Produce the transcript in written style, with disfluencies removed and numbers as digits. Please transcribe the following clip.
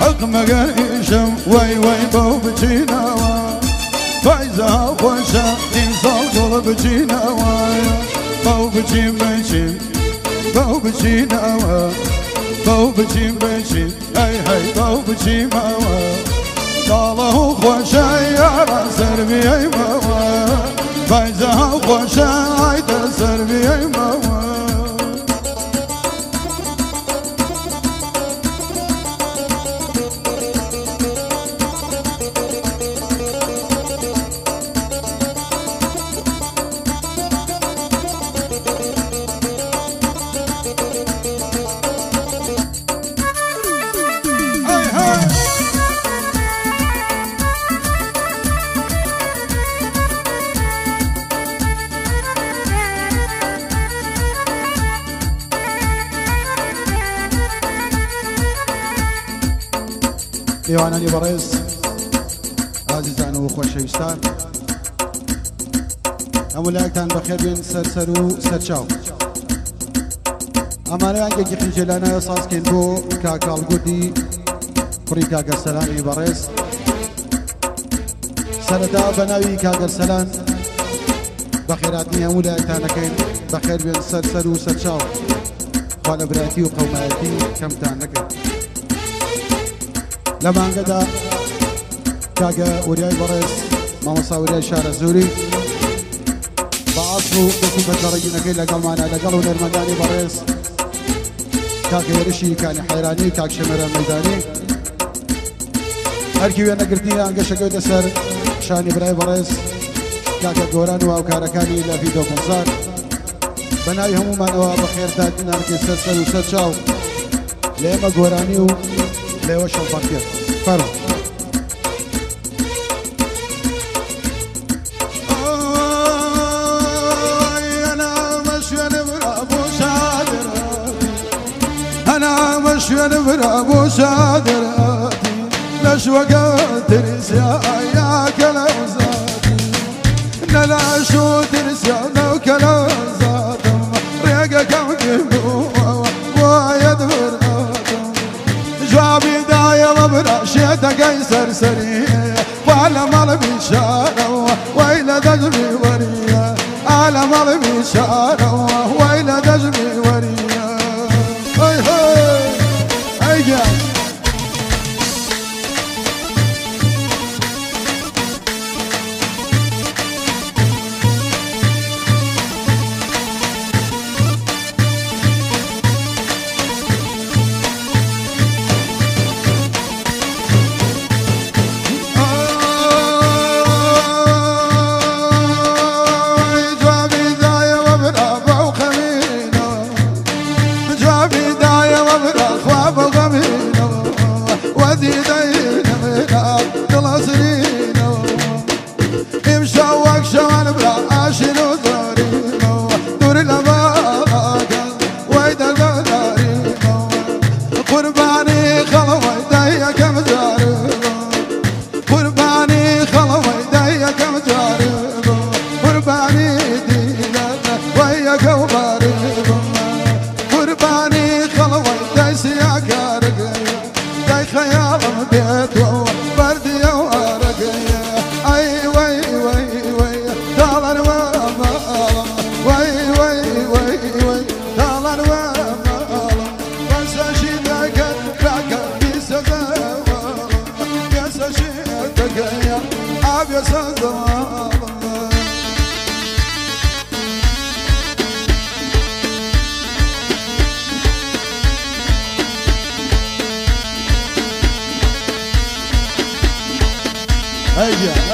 حق مقريشم وي وي بو بجينا فايزة خوشة تنصل قلب بجينا بو بجين بجين بو بجينا بو بجين بجين هاي هاي بو بجين قاله خوشة يا راسر بي فايزة خوشة هاي تسر بي ايواناني بريس عزيزان وخوشويستان امولاكتان بخير بين سرسرو سرچاو امانه انجي خنجلانا يصاص كندو كاكال قدي فريكا قرسلاني بريس سردا بناوي كاقرسلان بخيراتني امولاكتان كين بخير بين سرسرو سرچاو قال براتي وقوماتي كم تانك لما انقدا كاقا ورياي بريس مامسا ورياي شارع زوري بعصرو دكو بجرجينا كي لقل معنا لقل ونرمداني بريس كاقا يرشي كان حيراني كاق شمر ميداني هركي ويانا قرتني انقا شقو دسر شاني براي بريس كاقا قورانو او كاركاني لا في دو كنصار بناي همو ما نوا بخير تاتنا ركي سرسل وسرشاو ليما قورانيو ليوش الفاكير فرو أنا مشيان برابو شادراتي أنا مشيان برابو شادراتي نشوقة ترسيا يا كلوزاتي نلاشو ترسيا لو كلوزاتي ريقا كم كبو وايد براتي جوابي دايل براشيتك اي سرسري وعلى مال بشارة وإلى دجمي وريا على مال بشارة وإلى دجمي وريا هاي هاي هاي جاي هيا